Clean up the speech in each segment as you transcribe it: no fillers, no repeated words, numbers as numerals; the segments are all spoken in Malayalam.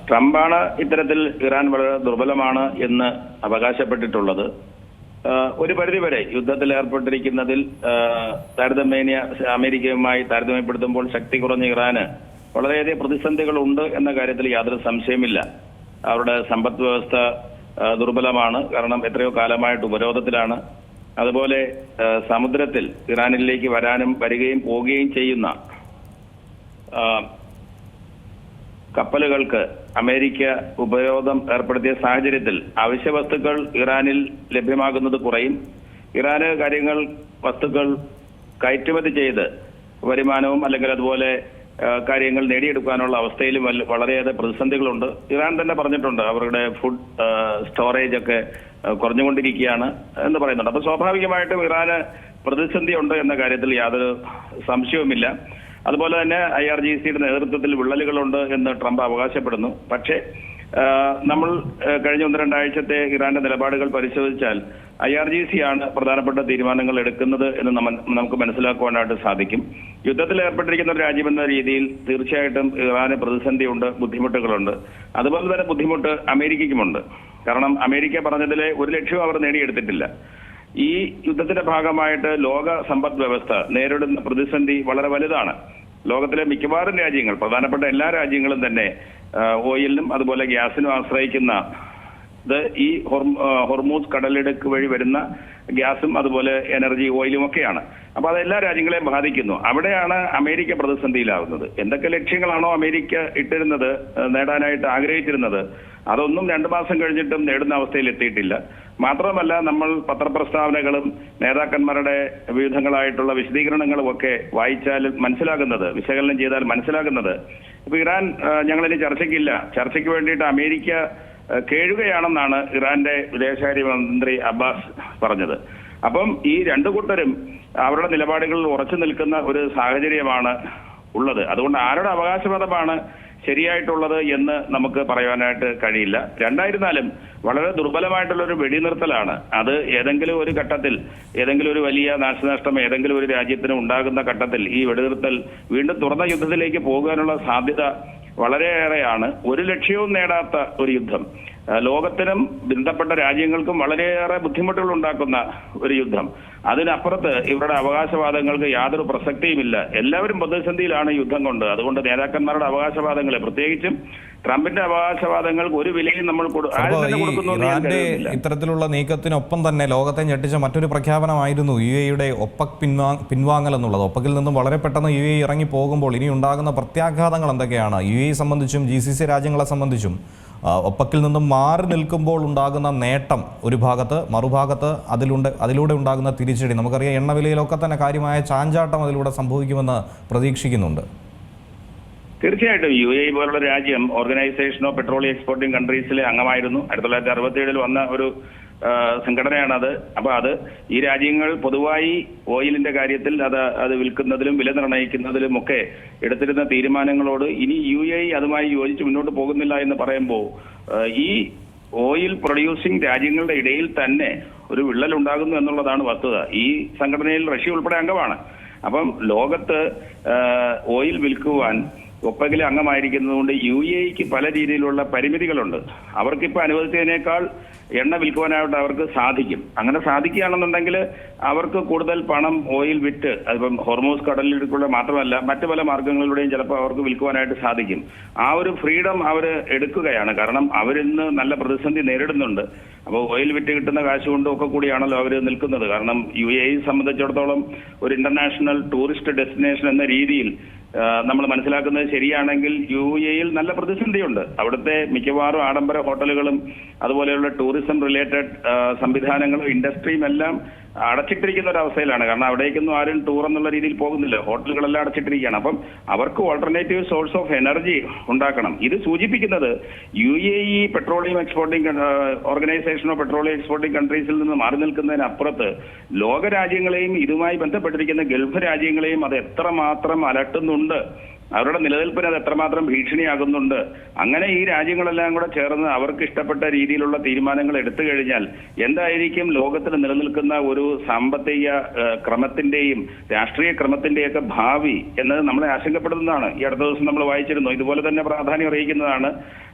ട്രംപാണ് ഇത്തരത്തിൽ ഇറാൻ വളരെ ദുർബലമാണ് എന്ന് അവകാശപ്പെട്ടിട്ടുള്ളത്. ഒരു പരിധിവരെ യുദ്ധത്തിൽ ഏർപ്പെട്ടിരിക്കുന്നതിൽ താരതമ്യേന അമേരിക്കയുമായി താരതമ്യപ്പെടുത്തുമ്പോൾ ശക്തി കുറഞ്ഞ ഇറാന് വളരെയധികം പ്രതിസന്ധികളുണ്ട് എന്ന കാര്യത്തിൽ യാതൊരു സംശയമില്ല. അവരുടെ സമ്പദ് വ്യവസ്ഥ ദുർബലമാണ്, കാരണം എത്രയോ കാലമായിട്ട് ഉപരോധത്തിലാണ്. അതുപോലെ സമുദ്രത്തിൽ ഇറാനിലേക്ക് വരികയും പോവുകയും ചെയ്യുന്ന കപ്പലുകൾക്ക് അമേരിക്ക ഉപരോധം ഏർപ്പെടുത്തിയ സാഹചര്യത്തിൽ അവശ്യ വസ്തുക്കൾ ഇറാനിൽ ലഭ്യമാകുന്നത് കുറയും. ഇറാന് വസ്തുക്കൾ കയറ്റുമതി ചെയ്ത് വരുമാനവും അല്ലെങ്കിൽ അതുപോലെ കാര്യങ്ങൾ നേടിയെടുക്കാനുള്ള അവസ്ഥയിലും വളരെയേറെ പ്രതിസന്ധികളുണ്ട്. ഇറാൻ തന്നെ പറഞ്ഞിട്ടുണ്ട് അവരുടെ ഫുഡ് സ്റ്റോറേജ് ഒക്കെ കുറഞ്ഞുകൊണ്ടിരിക്കുകയാണ് എന്ന് പറയുന്നുണ്ട്. അപ്പൊ സ്വാഭാവികമായിട്ടും ഇറാന് പ്രതിസന്ധി ഉണ്ട് എന്ന കാര്യത്തിൽ യാതൊരു സംശയവുമില്ല. അതുപോലെ തന്നെ IRGCയുടെ നേതൃത്വത്തിൽ വിള്ളലുകളുണ്ട് എന്ന് ട്രംപ് അവകാശപ്പെടുന്നു. പക്ഷേ നമ്മൾ കഴിഞ്ഞ 1-2 ആഴ്ചത്തെ ഇറാന്റെ നിലപാടുകൾ പരിശോധിച്ചാൽ IRGC ആണ് പ്രധാനപ്പെട്ട തീരുമാനങ്ങൾ എടുക്കുന്നത് എന്ന് നമുക്ക് മനസ്സിലാക്കുവാനായിട്ട് സാധിക്കും. യുദ്ധത്തിൽ ഏർപ്പെട്ടിരിക്കുന്ന ഒരു രാജ്യമെന്ന രീതിയിൽ തീർച്ചയായിട്ടും ഇറാന് പ്രതിസന്ധിയുണ്ട്, ബുദ്ധിമുട്ടുകളുണ്ട്. അതുപോലെ തന്നെ ബുദ്ധിമുട്ട് അമേരിക്കയ്ക്കുമുണ്ട്. കാരണം അമേരിക്ക പറഞ്ഞതിലെ ഒരു ലക്ഷ്യവും അവർ നേടിയെടുത്തിട്ടില്ല. ഈ യുദ്ധത്തിന്റെ ഭാഗമായിട്ട് ലോക സമ്പദ് വ്യവസ്ഥ നേരിടുന്ന പ്രതിസന്ധി വളരെ വലുതാണ്. ലോകത്തിലെ മിക്കവാറും രാജ്യങ്ങൾ, പ്രധാനപ്പെട്ട എല്ലാ രാജ്യങ്ങളും തന്നെ ഓയിലിനും അതുപോലെ ഗ്യാസിനും ആശ്രയിക്കുന്ന ഈ ഹോർമൂസ് കടലിടുക്ക് വഴി വരുന്ന ഗ്യാസും അതുപോലെ എനർജി ഓയിലും ഒക്കെയാണ്. അപ്പൊ അത് എല്ലാ രാജ്യങ്ങളെയും ബാധിക്കുന്നു. അവിടെയാണ് അമേരിക്ക പ്രതിസന്ധിയിലാവുന്നത്. എന്തൊക്കെ ലക്ഷ്യങ്ങളാണോ അമേരിക്ക ഇട്ടിരുന്നത്, നേടാനായിട്ട് ആഗ്രഹിച്ചിരുന്നത്, അതൊന്നും 2 മാസം കഴിഞ്ഞിട്ടും നേടുന്ന അവസ്ഥയിൽ എത്തിയിട്ടില്ല. മാത്രമല്ല, നമ്മൾ പത്രപ്രസ്താവനകളും നേതാക്കന്മാരുടെ വിവിധങ്ങളായിട്ടുള്ള വിശദീകരണങ്ങളും ഒക്കെ വായിച്ചാൽ മനസ്സിലാകുന്നത്, വിശകലനം ചെയ്താൽ മനസ്സിലാകുന്നത്, ഇപ്പൊ ഇറാൻ ഞങ്ങളിനി ചർച്ചയ്ക്ക് വേണ്ടിയിട്ട് അമേരിക്ക കേഴുകയാണെന്നാണ് ഇറാന്റെ വിദേശകാര്യമന്ത്രി അബ്ബാസ് പറഞ്ഞത്. അപ്പം ഈ 2 കൂട്ടരും അവരുടെ നിലപാടുകളിൽ ഉറച്ചു നിൽക്കുന്ന ഒരു സാഹചര്യമാണ് ഉള്ളത്. അതുകൊണ്ട് ആരുടെ അവകാശവാദമാണ് ശരിയായിട്ടുള്ളത് എന്ന് നമുക്ക് പറയാനായിട്ട് കഴിയില്ല. രണ്ടായിരുന്നാലും വളരെ ദുർബലമായിട്ടുള്ള ഒരു വെടിനിർത്തലാണ്. അത് ഏതെങ്കിലും ഒരു ഘട്ടത്തിൽ, ഏതെങ്കിലും ഒരു വലിയ നാശനഷ്ടം ഏതെങ്കിലും ഒരു രാജ്യത്തിന് ഉണ്ടാകുന്ന ഘട്ടത്തിൽ ഈ വെടിനിർത്തൽ വീണ്ടും തുറന്ന യുദ്ധത്തിലേക്ക് പോകാനുള്ള സാധ്യത വളരെയേറെയാണ്. ഒരു ലക്ഷ്യവും നേടാത്ത ഒരു യുദ്ധം, ലോകത്തിനും ബന്ധപ്പെട്ട രാജ്യങ്ങൾക്കും വളരെയേറെ ബുദ്ധിമുട്ടുകൾ ഉണ്ടാക്കുന്ന ഒരു യുദ്ധം. അതിനപ്പുറത്ത് ഇവരുടെ അവകാശവാദങ്ങൾക്ക് യാതൊരു പ്രസക്തിയുമില്ല. എല്ലാവരും പ്രതിസന്ധിയിലാണ് യുദ്ധം കൊണ്ട്. അതുകൊണ്ട് നേതാക്കന്മാരുടെ അവകാശവാദങ്ങളെ, പ്രത്യേകിച്ചും ട്രംപിന്റെ അവകാശവാദങ്ങൾക്ക് ഒരു വിലയും നമ്മൾ ഇറാന്റെ ഇത്തരത്തിലുള്ള നീക്കത്തിനൊപ്പം തന്നെ ലോകത്തെ ഞെട്ടിച്ച മറ്റൊരു പ്രഖ്യാപനമായിരുന്നു UAEയുടെ ഒപ്പക് പിൻവാങ്ങൽ എന്നുള്ളത്. ഒപ്പക്കിൽ നിന്നും വളരെ പെട്ടെന്ന് UAE ഇറങ്ങി പോകുമ്പോൾ ഇനി ഉണ്ടാകുന്ന പ്രത്യാഘാതങ്ങൾ എന്തൊക്കെയാണ്? UAE സംബന്ധിച്ചും GCC രാജ്യങ്ങളെ സംബന്ധിച്ചും ഒപ്പക്കിൽ നിന്നും മാറി നിൽക്കുമ്പോൾ ഉണ്ടാകുന്ന നേട്ടം ഒരു ഭാഗത്ത്, മറുഭാഗത്ത് അതിലൂടെ ഉണ്ടാകുന്ന തിരിച്ചടി. നമുക്കറിയാം, എണ്ണവിലയിലൊക്കെ തന്നെ കാര്യമായ ചാഞ്ചാട്ടം അതിലൂടെ സംഭവിക്കുമെന്ന് പ്രതീക്ഷിക്കുന്നുണ്ട്. തീർച്ചയായിട്ടും UAE പോലുള്ള രാജ്യം ഓർഗനൈസേഷൻ ഓഫ് പെട്രോളിയം എക്സ്പോർട്ടിംഗ് കൺട്രീസിലെ അംഗമായിരുന്നു. 1967 വന്ന ഒരു സംഘടനയാണത്. അപ്പൊ ഈ രാജ്യങ്ങൾ പൊതുവായി ഓയിലിന്റെ കാര്യത്തിൽ അത് വിൽക്കുന്നതിലും വില നിർണ്ണയിക്കുന്നതിലും ഒക്കെ എടുത്തിരുന്ന തീരുമാനങ്ങളോട് ഇനി UAE അതുമായി യോജിച്ച് മുന്നോട്ട് പോകുന്നില്ല എന്ന് പറയുമ്പോൾ ഈ ഓയിൽ പ്രൊഡ്യൂസിംഗ് രാജ്യങ്ങളുടെ ഇടയിൽ തന്നെ ഒരു വിള്ളൽ ഉണ്ടാകുന്നു എന്നുള്ളതാണ് വസ്തുത. ഈ സംഘടനയിൽ റഷ്യ ഉൾപ്പെടെ അംഗമാണ്. അപ്പം ലോകത്ത് ഓയിൽ വിൽക്കുവാൻ ഒപ്പകിലെ അംഗമായിരിക്കുന്നതുകൊണ്ട് UAEക്ക് പല രീതിയിലുള്ള പരിമിതികളുണ്ട്. അവർക്കിപ്പോൾ അനുവദിച്ചതിനേക്കാൾ എണ്ണ വിൽക്കുവാനായിട്ട് അവർക്ക് സാധിക്കും. അങ്ങനെ സാധിക്കുകയാണെന്നുണ്ടെങ്കിൽ അവർക്ക് കൂടുതൽ പണം ഓയിൽ വിറ്റ്, അതിപ്പം ഹോർമൂസ് കടലിലൂടെ മാത്രമല്ല മറ്റു പല മാർഗങ്ങളിലൂടെയും ചിലപ്പോൾ അവർക്ക് വിൽക്കുവാനായിട്ട് സാധിക്കും. ആ ഒരു ഫ്രീഡം അവർ എടുക്കുകയാണ്. കാരണം അവരിന്ന് നല്ല പ്രതിസന്ധി നേരിടുന്നുണ്ട്. അപ്പോൾ ഓയിൽ വിറ്റ് കിട്ടുന്ന കാശ് കൊണ്ടും ഒക്കെ കൂടിയാണല്ലോ അവർ നിൽക്കുന്നത്. കാരണം UAE സംബന്ധിച്ചിടത്തോളം ഒരു ഇന്റർനാഷണൽ ടൂറിസ്റ്റ് ഡെസ്റ്റിനേഷൻ എന്ന രീതിയിൽ നമ്മൾ മനസ്സിലാക്കുന്നത് ശരിയാണെങ്കിൽ UAEയിൽ നല്ല പ്രതിസന്ധിയുണ്ട്. അവിടുത്തെ മിക്കവാറും ആഡംബര ഹോട്ടലുകളും അതുപോലെയുള്ള ടൂറിസം റിലേറ്റഡ് സംവിധാനങ്ങളും ഇൻഡസ്ട്രിയും എല്ലാം അടച്ചിട്ടിരിക്കുന്ന ഒരു അവസ്ഥയിലാണ്. കാരണം അവിടേക്കൊന്നും ആരും ടൂർ എന്നുള്ള രീതിയിൽ പോകുന്നില്ല. ഹോട്ടലുകളെല്ലാം അടച്ചിട്ടിരിക്കുകയാണ്. അപ്പം അവർക്ക് ഓൾട്ടർനേറ്റീവ് സോഴ്സ് ഓഫ് എനർജി ഉണ്ടാക്കണം. ഇത് സൂചിപ്പിക്കുന്നത് UAE petroleum exporting organisation of petroleum exporting കൺട്രീസിൽ നിന്ന് മാറി നിൽക്കുന്നതിനപ്പുറത്ത് ലോകരാജ്യങ്ങളെയും ഇതുമായി ബന്ധപ്പെട്ടിരിക്കുന്ന ഗൾഫ് രാജ്യങ്ങളെയും അത് എത്രമാത്രം അലട്ടുന്നുണ്ട് അവരുടെ നിലനിൽപ്പിന് അത് എത്രമാത്രം ഭീഷണിയാകുന്നുണ്ട്. അങ്ങനെ ഈ രാജ്യങ്ങളെല്ലാം കൂടെ ചേർന്ന് അവർക്ക് ഇഷ്ടപ്പെട്ട രീതിയിലുള്ള തീരുമാനങ്ങൾ എടുത്തു കഴിഞ്ഞാൽ എന്തായിരിക്കും ലോകത്തിൽ നിലനിൽക്കുന്ന ഒരു സാമ്പത്തിക ക്രമത്തിന്റെയും രാഷ്ട്രീയ ക്രമത്തിന്റെയൊക്കെ ഭാവി എന്നത് നമ്മളെ ആശങ്കപ്പെടുന്നതാണ്. ഈ അടുത്ത ദിവസം നമ്മൾ വായിച്ചിരുന്നു. ഇതുപോലെ തന്നെ പ്രാധാന്യം അറിയിക്കുന്നതാണ്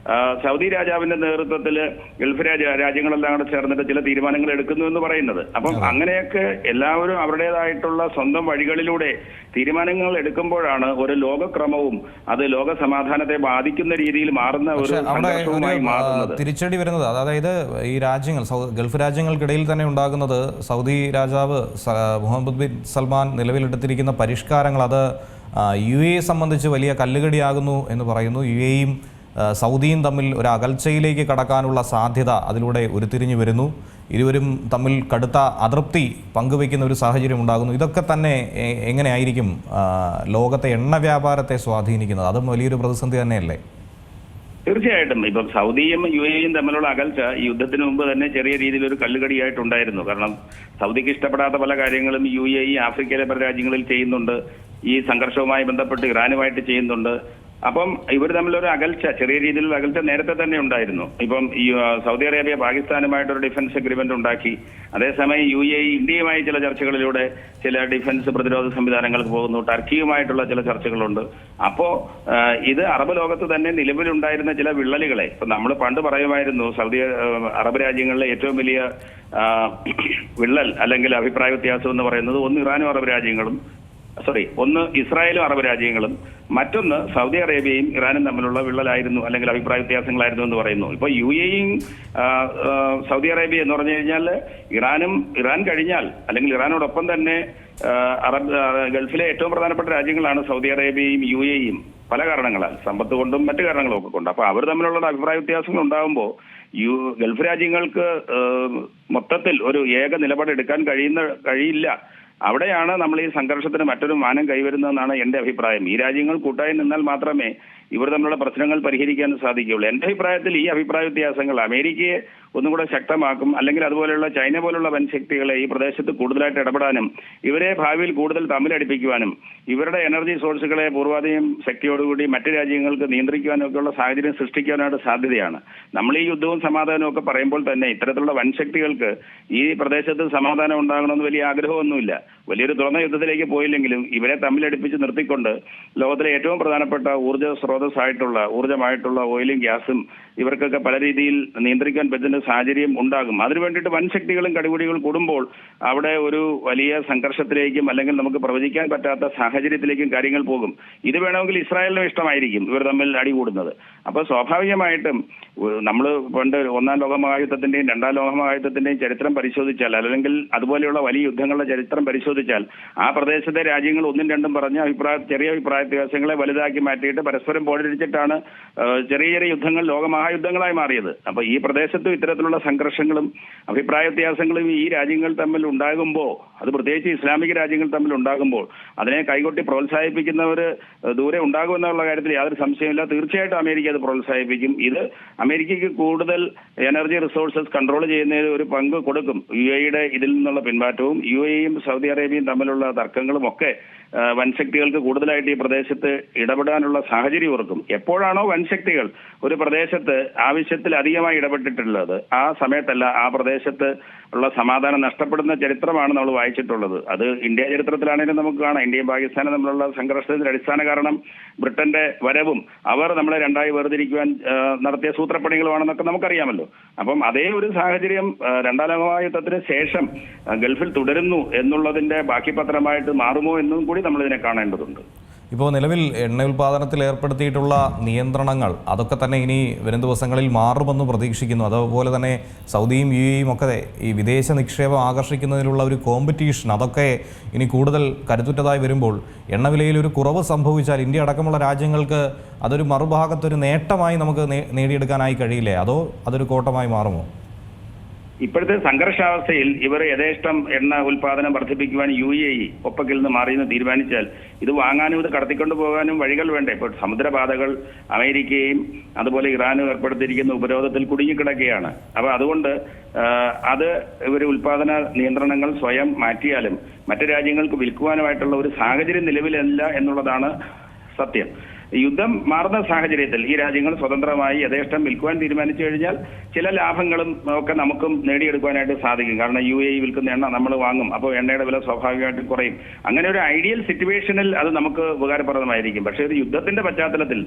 സൗദി രാജാവിന്റെ നേതൃത്വത്തിൽ ഗൾഫ് രാജ്യങ്ങളെല്ലാം കൂടെ ചേർന്നിട്ട് ചില തീരുമാനങ്ങൾ എടുക്കുന്നു എന്ന് പറയുന്നത്. അപ്പം അങ്ങനെയൊക്കെ എല്ലാവരും അവരുടേതായിട്ടുള്ള സ്വന്തം വഴികളിലൂടെ തീരുമാനങ്ങൾ എടുക്കുമ്പോഴാണ് ഒരു ലോകക്രമവും അത് ലോക സമാധാനത്തെ ബാധിക്കുന്ന രീതിയിൽ മാറുന്ന ഒരു സംഘർഷവുമായി മാറുന്നത്. തിരിച്ചടി വരുന്നത് അതായത് ഈ രാജ്യങ്ങൾ ഗൾഫ് രാജ്യങ്ങൾക്കിടയിൽ തന്നെ ഉണ്ടാകുന്നത് സൗദി രാജാവ് മുഹമ്മദ് ബിൻ സൽമാൻ നിലവിലെടുത്തിരിക്കുന്ന പരിഷ്കാരങ്ങൾ അത് UAE സംബന്ധിച്ച് വലിയ കല്ലുകടിയാകുന്നു എന്ന് പറയുന്നു. UAEയും സൗദിയും തമ്മിൽ ഒരു അകൽച്ചയിലേക്ക് കടക്കാനുള്ള സാധ്യത അതിലൂടെ ഉരുത്തിരിഞ്ഞു വരുന്നു. ഇരുവരും തമ്മിൽ കടുത്ത അതൃപ്തി പങ്കുവയ്ക്കുന്ന ഒരു സാഹചര്യം ഉണ്ടാകുന്നു. ഇതൊക്കെ തന്നെ എങ്ങനെയായിരിക്കും ലോകത്തെ എണ്ണ വ്യാപാരത്തെ സ്വാധീനിക്കുന്നത്? അതും വലിയൊരു പ്രതിസന്ധി തന്നെയല്ലേ? തീർച്ചയായിട്ടും. ഇപ്പം സൗദിയും UAEയും തമ്മിലുള്ള അകൽച്ച ഈ യുദ്ധത്തിന് മുമ്പ് തന്നെ ചെറിയ രീതിയിൽ ഒരു കല്ലുകടിയായിട്ടുണ്ടായിരുന്നു. കാരണം സൗദിക്ക് ഇഷ്ടപ്പെടാത്ത പല കാര്യങ്ങളും UAE ആഫ്രിക്കയിലെ പല രാജ്യങ്ങളിൽ ചെയ്യുന്നുണ്ട്. ഈ സംഘർഷവുമായി ബന്ധപ്പെട്ട് ഇറാനുമായിട്ട് ചെയ്യുന്നുണ്ട്. അപ്പം ഇവർ തമ്മിലൊരു അകൽച്ച, ചെറിയ രീതിയിലുള്ള അകൽച്ച നേരത്തെ തന്നെ ഉണ്ടായിരുന്നു. ഇപ്പം ഈ സൗദി അറേബ്യ പാകിസ്ഥാനുമായിട്ടൊരു ഡിഫൻസ് അഗ്രിമെന്റ് ഉണ്ടാക്കി. അതേസമയം UAE ഇന്ത്യയുമായി ചില ചർച്ചകളിലൂടെ ചില ഡിഫൻസ് പ്രതിരോധ സംവിധാനങ്ങൾക്ക് പോകുന്നു. ടർക്കിയുമായിട്ടുള്ള ചില ചർച്ചകളുണ്ട്. അപ്പോ ഇത് അറബ് ലോകത്ത് തന്നെ നിലവിലുണ്ടായിരുന്ന ചില വിള്ളലുകളെ ഇപ്പൊ നമ്മൾ പണ്ട് പറയുമായിരുന്നു സൗദി അറബ് രാജ്യങ്ങളിലെ ഏറ്റവും വലിയ വിള്ളൽ അല്ലെങ്കിൽ അഭിപ്രായ വ്യത്യാസം എന്ന് പറയുന്നത് ഒന്ന് ഇറാനും അറബ് രാജ്യങ്ങളും ഒന്ന് ഇസ്രായേലും അറബ് രാജ്യങ്ങളും, മറ്റൊന്ന് സൗദി അറേബ്യയും ഇറാനും തമ്മിലുള്ള വിള്ളലായിരുന്നു അല്ലെങ്കിൽ അഭിപ്രായ വ്യത്യാസങ്ങളായിരുന്നു എന്ന് പറയുന്നു. ഇപ്പൊ UAEയും സൗദി അറേബ്യ എന്ന് പറഞ്ഞു കഴിഞ്ഞാൽ ഇറാൻ കഴിഞ്ഞാൽ അല്ലെങ്കിൽ ഇറാനോടൊപ്പം തന്നെ ഗൾഫിലെ ഏറ്റവും പ്രധാനപ്പെട്ട രാജ്യങ്ങളാണ് സൗദി അറേബ്യയും UAEയും പല കാരണങ്ങളാൽ, സമ്പത്ത് കൊണ്ടും മറ്റു കാരണങ്ങളും ഒക്കെ കൊണ്ട്. അപ്പൊ അവർ തമ്മിലുള്ള അഭിപ്രായ വ്യത്യാസങ്ങൾ ഉണ്ടാകുമ്പോൾ ഗൾഫ് രാജ്യങ്ങൾക്ക് മൊത്തത്തിൽ ഒരു ഏക നിലപാട് എടുക്കാൻ കഴിയില്ല. അവിടെയാണ് നമ്മൾ ഈ സംഘർഷത്തിന് മറ്റൊരു മാനം കൈവരുന്നതെന്നാണ് എന്റെ അഭിപ്രായം. ഈ രാജ്യങ്ങൾ കൂട്ടായി നിന്നാൽ മാത്രമേ ഇവർ തമ്മിലുള്ള പ്രശ്നങ്ങൾ പരിഹരിക്കാൻ സാധിക്കുകയുള്ളൂ. എന്റെ അഭിപ്രായത്തിൽ ഈ അഭിപ്രായ വ്യത്യാസങ്ങൾ അമേരിക്കയെ ഒന്നും കൂടെ ശക്തമാക്കും. അല്ലെങ്കിൽ അതുപോലെയുള്ള ചൈന പോലുള്ള വൻശക്തികളെ ഈ പ്രദേശത്ത് കൂടുതലായിട്ട് ഇടപെടാനും ഇവരെ ഭാവിയിൽ കൂടുതൽ തമ്മിലടിപ്പിക്കുവാനും ഇവരുടെ എനർജി സോഴ്സുകളെ പൂർവാധികം ശക്തിയോടുകൂടി മറ്റു രാജ്യങ്ങൾക്ക് നിയന്ത്രിക്കുവാനും ഒക്കെയുള്ള സാഹചര്യം സൃഷ്ടിക്കാനായിട്ട് സാധ്യതയാണ്. നമ്മൾ ഈ യുദ്ധവും സമാധാനവും ഒക്കെ പറയുമ്പോൾ തന്നെ ഇത്തരത്തിലുള്ള വൻശക്തികൾക്ക് ഈ പ്രദേശത്ത് സമാധാനം ഉണ്ടാകണമെന്ന് വലിയ ആഗ്രഹമൊന്നുമില്ല. വലിയൊരു തുറന്ന യുദ്ധത്തിലേക്ക് പോയില്ലെങ്കിലും ഇവരെ തമ്മിലടിപ്പിച്ച് നിർത്തിക്കൊണ്ട് ലോകത്തിലെ ഏറ്റവും പ്രധാനപ്പെട്ട ഊർജ്ജമായിട്ടുള്ള ഓയിലും ഗ്യാസും ഇവർക്കൊക്കെ പല രീതിയിൽ നിയന്ത്രിക്കാൻ പറ്റുന്ന സാഹചര്യം ഉണ്ടാകും. അതിനു വേണ്ടിയിട്ട് വൻശക്തികളും കടിപിടികളും കൂടുമ്പോൾ അവിടെ ഒരു വലിയ സംഘർഷത്തിലേക്കും അല്ലെങ്കിൽ നമുക്ക് പ്രവചിക്കാൻ പറ്റാത്ത സാഹചര്യത്തിലേക്കും കാര്യങ്ങൾ പോകും. ഇത് വേണമെങ്കിൽ ഇസ്രായേലിനും ഇഷ്ടമായിരിക്കും ഇവർ തമ്മിൽ അടികൂടുന്നത്. അപ്പൊ സ്വാഭാവികമായിട്ടും നമ്മൾ പണ്ട് ഒന്നാം ലോകമഹായുദ്ധത്തിന്റെയും രണ്ടാം ലോകമഹായുദ്ധത്തിന്റെയും ചരിത്രം പരിശോധിച്ചാൽ അല്ലെങ്കിൽ അതുപോലെയുള്ള വലിയ യുദ്ധങ്ങളുടെ ചരിത്രം പരിശോധിച്ചാൽ ആ പ്രദേശത്തെ രാജ്യങ്ങൾ ഒന്നും രണ്ടും പറഞ്ഞ ചെറിയ അഭിപ്രായ വ്യത്യാസങ്ങളെ വലുതാക്കി മാറ്റിയിട്ട് പരസ്പരം പോരടിച്ചിട്ടാണ് ചെറിയ ചെറിയ യുദ്ധങ്ങൾ ലോകമഹായുദ്ധങ്ങളായി മാറിയത്. അപ്പൊ ഈ പ്രദേശത്തും ഇത്തരത്തിലുള്ള സംഘർഷങ്ങളും അഭിപ്രായ വ്യത്യാസങ്ങളും ഈ രാജ്യങ്ങൾ തമ്മിൽ ഉണ്ടാകുമ്പോൾ, അത് പ്രത്യേകിച്ച് ഇസ്ലാമിക രാജ്യങ്ങൾ തമ്മിൽ ഉണ്ടാകുമ്പോൾ അതിനെ കൈകൊട്ടി പ്രോത്സാഹിപ്പിക്കുന്നവർ ദൂരെ ഉണ്ടാകുമെന്നുള്ള കാര്യത്തിൽ യാതൊരു സംശയമില്ല. തീർച്ചയായിട്ടും അമേരിക്ക അത് പ്രോത്സാഹിപ്പിക്കും. ഇത് അമേരിക്കയ്ക്ക് കൂടുതൽ എനർജി റിസോഴ്സസ് കൺട്രോൾ ചെയ്യുന്നതിൽ ഒരു പങ്ക് കൊടുക്കും. UAEയുടെ ഇതിൽ നിന്നുള്ള പിന്മാറ്റവും UAEയും സൗദി അറേബ്യയും തമ്മിലുള്ള തർക്കങ്ങളും ഒക്കെ വൻശക്തികൾക്ക് കൂടുതലായിട്ട് ഈ പ്രദേശത്ത് ഇടപെടാനുള്ള സാഹചര്യം ഓർക്കും. എപ്പോഴാണോ വൻശക്തികൾ ഒരു പ്രദേശത്ത് ആവശ്യത്തിൽ അധികമായി ഇടപെട്ടിട്ടുള്ളത് ആ സമയത്തല്ല ആ പ്രദേശത്ത് ഉള്ള സമാധാനം നഷ്ടപ്പെടുന്ന ചരിത്രമാണ് നമ്മൾ വായിച്ചിട്ടുള്ളത്. അത് ഇന്ത്യ ചരിത്രത്തിലാണെങ്കിലും നമുക്ക് കാണാം. ഇന്ത്യയും പാകിസ്ഥാനും തമ്മിലുള്ള സംഘർഷത്തിന്റെ അടിസ്ഥാന കാരണം ബ്രിട്ടന്റെ വരവും അവർ നമ്മളെ രണ്ടായി വേർതിരിക്കുവാൻ നടത്തിയ സൂത്രപ്പണികളുമാണെന്നൊക്കെ നമുക്കറിയാമല്ലോ. അപ്പം അതേ ഒരു സാഹചര്യം രണ്ടാം ലോകമഹായുദ്ധത്തിന് ശേഷം ഗൾഫിൽ തുടരുന്നു എന്നുള്ളതിന്റെ ബാക്കി പത്രമായിട്ട് മാറുമോ എന്നും കൂടി നമ്മൾ ഇതിനെ കാണേണ്ടതുണ്ട്. ഇപ്പോൾ നിലവിൽ എണ്ണ ഉൽപ്പാദനത്തിൽ ഏർപ്പെടുത്തിയിട്ടുള്ള നിയന്ത്രണങ്ങൾ അതൊക്കെ തന്നെ ഇനി വരും ദിവസങ്ങളിൽ മാറുമെന്ന് പ്രതീക്ഷിക്കുന്നു. അതുപോലെ തന്നെ സൗദിയും UAEയും ഒക്കെ ഈ വിദേശ നിക്ഷേപം ആകർഷിക്കുന്നതിനുള്ള ഒരു കോമ്പറ്റീഷൻ അതൊക്കെ ഇനി കൂടുതൽ കരുത്തുറ്റതായി വരുമ്പോൾ എണ്ണവിലയിൽ ഒരു കുറവ് സംഭവിച്ചാൽ ഇന്ത്യ അടക്കമുള്ള രാജ്യങ്ങൾക്ക് അതൊരു മറുഭാഗത്തൊരു നേട്ടമായി നമുക്ക് നേടിയെടുക്കാനായി കഴിയില്ലേ? അതോ അതൊരു കോട്ടമായി മാറുമോ? ഇപ്പോഴത്തെ സംഘർഷാവസ്ഥയിൽ ഇവർ യഥേഷ്ടം എണ്ണ ഉൽപാദനം വർദ്ധിപ്പിക്കുവാൻ UAE ഒപ്പക്കിൽ നിന്ന് മാറിയെന്ന് തീരുമാനിച്ചാൽ ഇത് വാങ്ങാനും ഇത് കടത്തിക്കൊണ്ടു പോകാനും വഴികൾ വേണ്ടേ? ഇപ്പോൾ സമുദ്രപാതകൾ അമേരിക്കയും അതുപോലെ ഇറാനും ഏർപ്പെടുത്തിയിരിക്കുന്ന ഉപരോധത്തിൽ കുടുങ്ങിക്കിടക്കുകയാണ്. അപ്പൊ അതുകൊണ്ട് അത് ഇവർ ഉൽപാദന നിയന്ത്രണങ്ങൾ സ്വയം മാറ്റിയാലും മറ്റു രാജ്യങ്ങൾക്ക് വിൽക്കുവാനുമായിട്ടുള്ള ഒരു സാഹചര്യം നിലവിലല്ല എന്നുള്ളതാണ് സത്യം. യുദ്ധം മാറുന്ന സാഹചര്യത്തിൽ ഈ രാജ്യങ്ങൾ സ്വതന്ത്രമായി യഥേഷ്ടം വിൽക്കുവാൻ തീരുമാനിച്ചു കഴിഞ്ഞാൽ ചില ലാഭങ്ങളും ഒക്കെ നമുക്കും നേടിയെടുക്കുവാനായിട്ട് സാധിക്കും. കാരണം UAE വിൽക്കുന്ന എണ്ണ നമ്മൾ വാങ്ങും, അപ്പോൾ എണ്ണയുടെ വില സ്വാഭാവികമായിട്ടും കുറയും. അങ്ങനെ ഒരു ഐഡിയൽ സിറ്റുവേഷനിൽ അത് നമുക്ക് ഉപകാരപ്രദമായിരിക്കും. പക്ഷേ ഒരു യുദ്ധത്തിന്റെ പശ്ചാത്തലത്തിൽ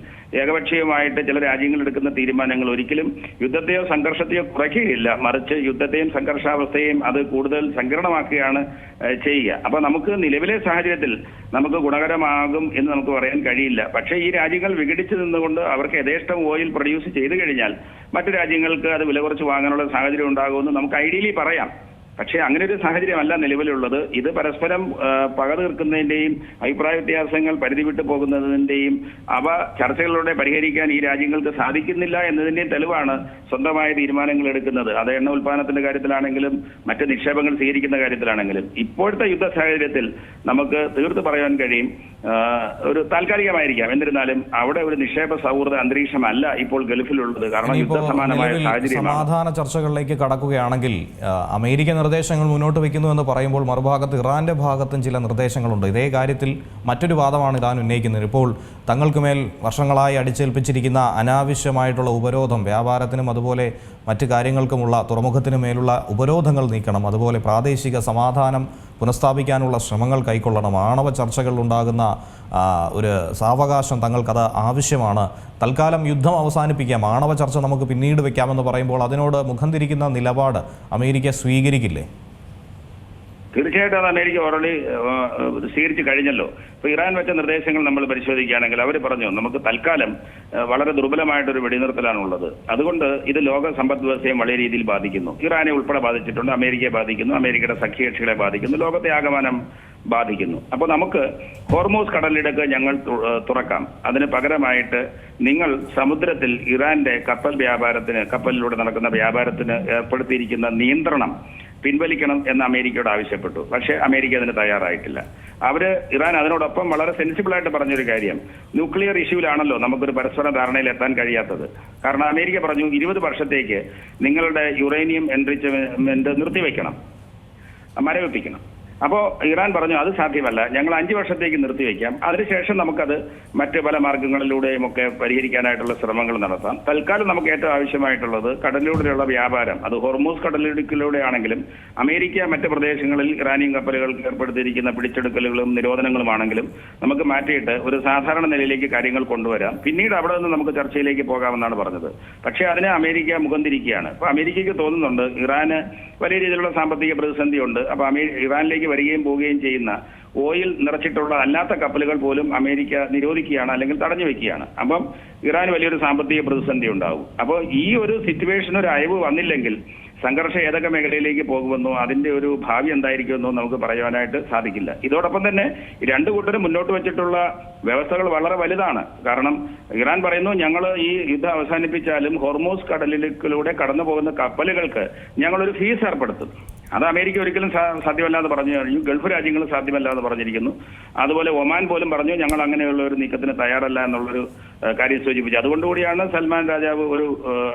ഏകപക്ഷീയമായിട്ട് ചില രാജ്യങ്ങൾ എടുക്കുന്ന തീരുമാനങ്ങൾ ഒരിക്കലും യുദ്ധത്തെയോ സംഘർഷത്തെയോ കുറയ്ക്കുകയില്ല, മറിച്ച് യുദ്ധത്തെയും സംഘർഷാവസ്ഥയെയും അത് കൂടുതൽ സങ്കീർണമാക്കുകയാണ് ചെയ്യുക. അപ്പൊ നമുക്ക് നിലവിലെ സാഹചര്യത്തിൽ നമുക്ക് ഗുണകരമാകും എന്ന് നമുക്ക് പറയാൻ കഴിയില്ല. പക്ഷേ ഈ രാജ്യങ്ങൾ വിഘടിച്ചു നിന്നുകൊണ്ട് അവർക്ക് യഥേഷ്ടം ഓയിൽ പ്രൊഡ്യൂസ് ചെയ്തു കഴിഞ്ഞാൽ മറ്റു രാജ്യങ്ങൾക്ക് അത് വില കുറച്ച് വാങ്ങാനുള്ള സാഹചര്യം ഉണ്ടാകുമെന്ന് നമുക്ക് ഐഡിയലി പറയാം. പക്ഷേ അങ്ങനെ ഒരു സാഹചര്യമല്ല നിലവിലുള്ളത്. ഇത് പരസ്പരം പക തീർക്കുന്നതിന്റെയും അഭിപ്രായ വ്യത്യാസങ്ങൾ പരിധി വിട്ടു പോകുന്നതിന്റെയും അവ ചർച്ചകളിലൂടെ പരിഹരിക്കാൻ ഈ രാജ്യങ്ങൾക്ക് സാധിക്കുന്നില്ല എന്നതിന്റെയും തെളിവാണ് സ്വന്തമായ തീരുമാനങ്ങൾ എടുക്കുന്നത്. അത് എണ്ണ ഉൽപ്പാദനത്തിന്റെ കാര്യത്തിലാണെങ്കിലും മറ്റ് നിക്ഷേപങ്ങൾ സ്വീകരിക്കുന്ന കാര്യത്തിലാണെങ്കിലും. ഇപ്പോഴത്തെ യുദ്ധ സാഹചര്യത്തിൽ നമുക്ക് തീർത്ത് പറയാൻ കഴിയും, ഒരു താൽക്കാലികമായിരിക്കാം, എന്നിരുന്നാലും അവിടെ ഒരു നിക്ഷേപ സൗഹൃദ അന്തരീക്ഷമല്ല ഇപ്പോൾ ഗൾഫിലുള്ളത്. കാരണം യുദ്ധസമാനമായ സാഹചര്യം. സമാധാന ചർച്ചകളിലേക്ക് കടക്കുകയാണെങ്കിൽ അമേരിക്ക നിർദ്ദേശങ്ങൾ മുന്നോട്ട് വയ്ക്കുന്നു എന്ന് പറയുമ്പോൾ മറുഭാഗത്ത് ഇറാന്റെ ഭാഗത്തും ചില നിർദ്ദേശങ്ങളുണ്ട്. ഇതേ കാര്യത്തിൽ മറ്റൊരു വാദമാണ് ഇറാൻ ഉന്നയിക്കുന്നത്. ഇപ്പോൾ തങ്ങൾക്ക് മേൽ വർഷങ്ങളായി അടിച്ചേൽപ്പിച്ചിരിക്കുന്ന അനാവശ്യമായിട്ടുള്ള ഉപരോധം, വ്യാപാരത്തിനും അതുപോലെ മറ്റു കാര്യങ്ങൾക്കുമുള്ള തുറമുഖത്തിനു മേലുള്ള ഉപരോധങ്ങൾ നീക്കണം, അതുപോലെ പ്രാദേശിക സമാധാനം പുനഃസ്ഥാപിക്കാനുള്ള ശ്രമങ്ങൾ കൈക്കൊള്ളണം, ആണവ ചർച്ചകളിൽ ഉണ്ടാകുന്ന ഒരു സാവകാശം തങ്ങൾക്കത് ആവശ്യമാണ്, തൽക്കാലം യുദ്ധം അവസാനിപ്പിക്കാം, ആണവ ചർച്ച നമുക്ക് പിന്നീട് വെക്കാമെന്ന് പറയുമ്പോൾ അതിനോട് മുഖം തിരിക്കുന്ന നിലപാട് അമേരിക്ക സ്വീകരിക്കില്ലേ? തീർച്ചയായിട്ടും അത് അമേരിക്ക ഓൾറെഡി സ്വീകരിച്ചു കഴിഞ്ഞല്ലോ. ഇപ്പൊ ഇറാൻ വെച്ച നിർദ്ദേശങ്ങൾ നമ്മൾ പരിശോധിക്കുകയാണെങ്കിൽ അവർ പറഞ്ഞു നമുക്ക് തൽക്കാലം വളരെ ദുർബലമായിട്ടൊരു വെടിനിർത്തലാണുള്ളത്, അതുകൊണ്ട് ഇത് ലോക സമ്പദ് വ്യവസ്ഥയും വളരെ രീതിയിൽ ബാധിക്കുന്നു. ഇറാനെ ഉൾപ്പെടെ ബാധിച്ചിട്ടുണ്ട്, അമേരിക്കയെ ബാധിക്കുന്നു, അമേരിക്കയുടെ സഖ്യകക്ഷികളെ ബാധിക്കുന്നു, ലോകത്തെ ആകമാനം ബാധിക്കുന്നു. അപ്പൊ നമുക്ക് ഹോർമൂസ് കടലിടുക്ക് ഞങ്ങൾ തുറക്കാം, അതിന് പകരമായിട്ട് നിങ്ങൾ സമുദ്രത്തിൽ ഇറാന്റെ കപ്പലിലൂടെ നടക്കുന്ന വ്യാപാരത്തിന് ഏർപ്പെടുത്തിയിരിക്കുന്ന നിയന്ത്രണം പിൻവലിക്കണം എന്ന് അമേരിക്കയോട് ആവശ്യപ്പെട്ടു. പക്ഷേ അമേരിക്ക അതിന് തയ്യാറായിട്ടില്ല. ഇറാൻ അതിനോടൊപ്പം വളരെ സെൻസിബിൾ ആയിട്ട് പറഞ്ഞൊരു കാര്യം, ന്യൂക്ലിയർ ഇഷ്യൂവിലാണല്ലോ നമുക്കൊരു പരസ്പര ധാരണയിൽ എത്താൻ കഴിയാത്തത്. കാരണം അമേരിക്ക പറഞ്ഞു 20 വർഷത്തേക്ക് നിങ്ങളുടെ യുറേനിയം എൻറിച്ച്മെന്റ് നിർത്തിവെക്കണം, മരവിപ്പിക്കണം. അപ്പോൾ ഇറാൻ പറഞ്ഞു അത് സാധ്യമല്ല, ഞങ്ങൾ 5 വർഷത്തേക്ക് നിർത്തിവെക്കാം, അതിനുശേഷം നമുക്കത് മറ്റ് പല മാർഗങ്ങളിലൂടെയും ഒക്കെ പരിഹരിക്കാനായിട്ടുള്ള ശ്രമങ്ങൾ നടത്താം. തൽക്കാലം നമുക്ക് ഏറ്റവും ആവശ്യമായിട്ടുള്ളത് കടലിലൂടെയുള്ള വ്യാപാരം, അത് ഹോർമൂസ് കടലിടുക്കിലൂടെ ആണെങ്കിലും അമേരിക്ക മറ്റ് പ്രദേശങ്ങളിൽ ഇറാനിയൻ കപ്പലുകൾക്ക് ഏർപ്പെടുത്തിയിരിക്കുന്ന പിടിച്ചെടുക്കലുകളും നിരോധനങ്ങളുമാണെങ്കിലും നമുക്ക് മാറ്റിയിട്ട് ഒരു സാധാരണ നിലയിലേക്ക് കാര്യങ്ങൾ കൊണ്ടുവരാം, പിന്നീട് അവിടെ നിന്ന് നമുക്ക് ചർച്ചയിലേക്ക് പോകാമെന്നാണ് പറഞ്ഞത്. പക്ഷേ അതിന് അമേരിക്ക മുഖം തിരിക്കുകയാണ്. അപ്പൊ അമേരിക്കയ്ക്ക് തോന്നുന്നുണ്ട് ഇറാന് വലിയ രീതിയിലുള്ള സാമ്പത്തിക പ്രതിസന്ധിയുണ്ട്, അപ്പൊ ഇറാനിലേക്ക് വരികയും പോവുകയും ചെയ്യുന്ന ഓയിൽ നിറച്ചിട്ടുള്ള അല്ലാത്ത കപ്പലുകൾ പോലും അമേരിക്ക നിരോധിക്കുകയാണ്, അല്ലെങ്കിൽ തടഞ്ഞു വെക്കുകയാണ്. അപ്പം ഇറാൻ വലിയൊരു സാമ്പത്തിക പ്രതിസന്ധി ഉണ്ടാവും. അപ്പോൾ ഈ ഒരു സിറ്റുവേഷൻ ഒരു അയവ് വന്നില്ലെങ്കിൽ സംഘർഷം ഏതൊക്കെ മേഖലയിലേക്ക് പോകുമെന്നോ അതിന്റെ ഒരു ഭാവി എന്തായിരിക്കുമെന്നോ നമുക്ക് പറയാനായിട്ട് സാധിക്കില്ല. ഇതോടൊപ്പം തന്നെ രണ്ടു കൂട്ടരും മുന്നോട്ട് വെച്ചിട്ടുള്ള വ്യവസ്ഥകൾ വളരെ വലുതാണ്. കാരണം ഇറാൻ പറയുന്നു ഞങ്ങൾ ഈ യുദ്ധം അവസാനിപ്പിച്ചാലും ഹോർമൂസ് കടലിലൂടെ കടന്നു പോകുന്ന കപ്പലുകൾക്ക് ഞങ്ങളൊരു ഫീസ് ഏർപ്പെടുത്തും. അത് അമേരിക്ക ഒരിക്കലും സാധ്യമല്ല എന്ന് പറഞ്ഞു കഴിഞ്ഞു, ഗൾഫ് രാജ്യങ്ങൾ സാധ്യമല്ല എന്ന് പറഞ്ഞിരിക്കുന്നു. അതുപോലെ ഒമാൻ പോലും പറഞ്ഞു ഞങ്ങൾ അങ്ങനെയുള്ള ഒരു നീക്കത്തിന് തയ്യാറല്ല എന്നുള്ളൊരു കാര്യം സൂചിപ്പിച്ചു. അതുകൊണ്ടുകൂടിയാണ് സൽമാൻ രാജാവ്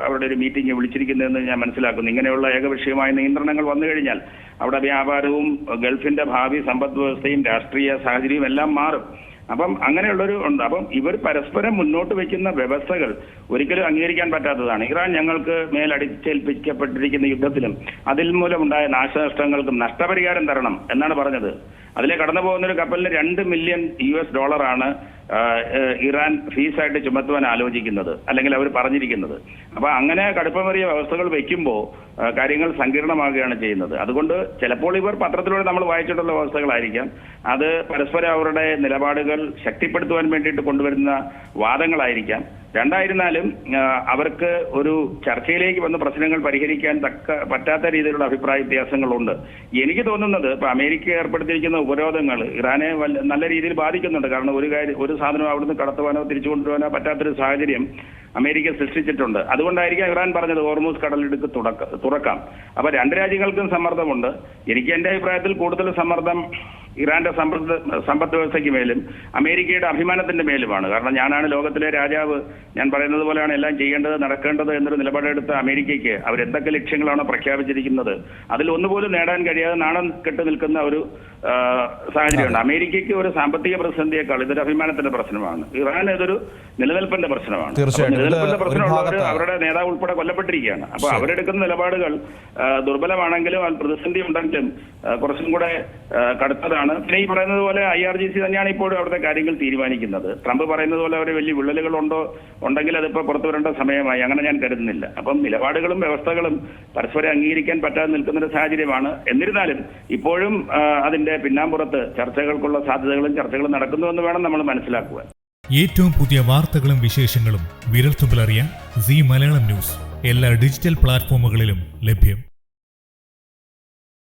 അവരുടെ ഒരു മീറ്റിംഗ് വിളിച്ചിരിക്കുന്നതെന്ന് ഞാൻ മനസ്സിലാക്കുന്നു. ഇങ്ങനെയുള്ള ഏകപക്ഷീയമായ നിയന്ത്രണങ്ങൾ വന്നു കഴിഞ്ഞാൽ അവിടെ വ്യാപാരവും ഗൾഫിന്റെ ഭാവി സമ്പദ് വ്യവസ്ഥയും രാഷ്ട്രീയ സാഹചര്യവും എല്ലാം മാറും. അപ്പം അങ്ങനെയുള്ളൊരു ഉണ്ട്. അപ്പം ഇവർ പരസ്പരം മുന്നോട്ട് വയ്ക്കുന്ന വ്യവസ്ഥകൾ ഒരിക്കലും അംഗീകരിക്കാൻ പറ്റാത്തതാണ്. ഇറാൻ ഞങ്ങൾക്ക് മേലടിച്ചേൽപ്പിക്കപ്പെട്ടിരിക്കുന്ന യുദ്ധത്തിലും അതിൽ മൂലമുണ്ടായ നാശനഷ്ടങ്ങൾക്കും നഷ്ടപരിഹാരം തരണം എന്നാണ് പറഞ്ഞത്. അതിലെ കടന്നു പോകുന്ന ഒരു കപ്പലിന് $2 മില്യൺ ഇറാൻ ഫീസായിട്ട് ചുമത്തുവാൻ ആലോചിക്കുന്നത്, അല്ലെങ്കിൽ അവർ പറഞ്ഞിരിക്കുന്നത്. അപ്പൊ അങ്ങനെ കടുപ്പമേറിയ വ്യവസ്ഥകൾ വെക്കുമ്പോൾ കാര്യങ്ങൾ സങ്കീർണമാകുകയാണ് ചെയ്യുന്നത്. അതുകൊണ്ട് ചിലപ്പോൾ ഇവർ പത്രത്തിലൂടെ നമ്മൾ വായിച്ചിട്ടുള്ള വ്യവസ്ഥകളായിരിക്കാം, അത് പരസ്പരം അവരുടെ നിലപാടുകൾ ശക്തിപ്പെടുത്തുവാൻ വേണ്ടിയിട്ട് കൊണ്ടുവരുന്ന വാദങ്ങളായിരിക്കാം. രണ്ടായിരുന്നാലും അവർക്ക് ഒരു ചർച്ചയിലേക്ക് വന്ന് പ്രശ്നങ്ങൾ പരിഹരിക്കാൻ പറ്റാത്ത രീതിയിലുള്ള അഭിപ്രായ വ്യത്യാസങ്ങളുണ്ട്. എനിക്ക് തോന്നുന്നത് ഇപ്പൊ അമേരിക്ക ഏർപ്പെടുത്തിയിരിക്കുന്ന ഉപരോധങ്ങൾ ഇറാനെ നല്ല രീതിയിൽ ബാധിക്കുന്നുണ്ട്. കാരണം ഒരു സാധനം അവിടുന്ന് കടത്തുവാനോ തിരിച്ചു കൊണ്ടുപോകാനോ പറ്റാത്തൊരു സാഹചര്യം അമേരിക്ക സൃഷ്ടിച്ചിട്ടുണ്ട്. അതുകൊണ്ടായിരിക്കാം ഇറാൻ പറഞ്ഞത് ഹോർമൂസ് കടലിടുക്ക് തുറക്കാം. അപ്പൊ രണ്ട് രാജ്യങ്ങൾക്കും സമ്മർദ്ദമുണ്ട്. എനിക്ക് എന്റെ അഭിപ്രായത്തിൽ കൂടുതൽ സമ്മർദ്ദം ഇറാന്റെ സമ്പദ് വ്യവസ്ഥയ്ക്ക് മേലും അമേരിക്കയുടെ അഭിമാനത്തിന്റെ മേലുമാണ്. കാരണം ഞാനാണ് ലോകത്തിലെ രാജാവ്, ഞാൻ പറയുന്നത് പോലെയാണ് എല്ലാം ചെയ്യേണ്ടത് നടക്കേണ്ടത് എന്നൊരു നിലപാടെടുത്ത അമേരിക്കയ്ക്ക് അവരെന്തൊക്കെ ലക്ഷ്യങ്ങളാണ് പ്രഖ്യാപിച്ചിരിക്കുന്നത് അതിൽ ഒന്നുപോലും നേടാൻ കഴിയാതെ നാണം കെട്ട് നിൽക്കുന്ന ഒരു സാഹചര്യമുണ്ട്. അമേരിക്കയ്ക്ക് ഒരു സാമ്പത്തിക പ്രതിസന്ധിയേക്കാൾ ഇതൊരു അഭിമാനത്തിന്റെ പ്രശ്നമാണ്. ഇറാൻ ഇതൊരു നിലനിൽപ്പിന്റെ പ്രശ്നമാണ്. നിലനിൽപ്പിന്റെ പ്രശ്നമുള്ളവർ അവരുടെ നേതാവ് ഉൾപ്പെടെ കൊല്ലപ്പെട്ടിരിക്കുകയാണ്. അപ്പൊ അവരെടുക്കുന്ന നിലപാടുകൾ ദുർബലമാണെങ്കിലും പ്രതിസന്ധി ഉണ്ടെങ്കിലും കുറച്ചും കൂടെ കടുത്തതാണ്. പിന്നെ ഈ പറയുന്നത് പോലെ IRGC തന്നെയാണ് ഇപ്പോഴും അവിടുത്തെ കാര്യങ്ങൾ തീരുമാനിക്കുന്നത്. ട്രംപ് പറയുന്നത് പോലെ അവർ വലിയ വിള്ളലുകൾ ഉണ്ടെങ്കിൽ അതിപ്പോൾ പുറത്തു വരേണ്ട സമയമായി, അങ്ങനെ ഞാൻ കരുതുന്നില്ല. അപ്പം നിലപാടുകളും വ്യവസ്ഥകളും പരസ്പരം അംഗീകരിക്കാൻ പറ്റാതെ നിൽക്കുന്ന ഒരു സാഹചര്യമാണ്. എന്നിരുന്നാലും ഇപ്പോഴും അതിന്റെ പിന്നാമ്പുറത്ത് ചർച്ചകൾക്കുള്ള സാധ്യതകളും ചർച്ചകളും നടക്കുന്നുവെന്ന് വേണം നമ്മൾ മനസ്സിലാക്കുവാൻ. ഏറ്റവും പുതിയ വാർത്തകളും വിശേഷങ്ങളും വിരൽത്തുമ്പിലറിയാൻ സീ മലയാളം ന്യൂസ് എല്ലാ ഡിജിറ്റൽ പ്ലാറ്റ്ഫോമുകളിലും ലഭ്യം.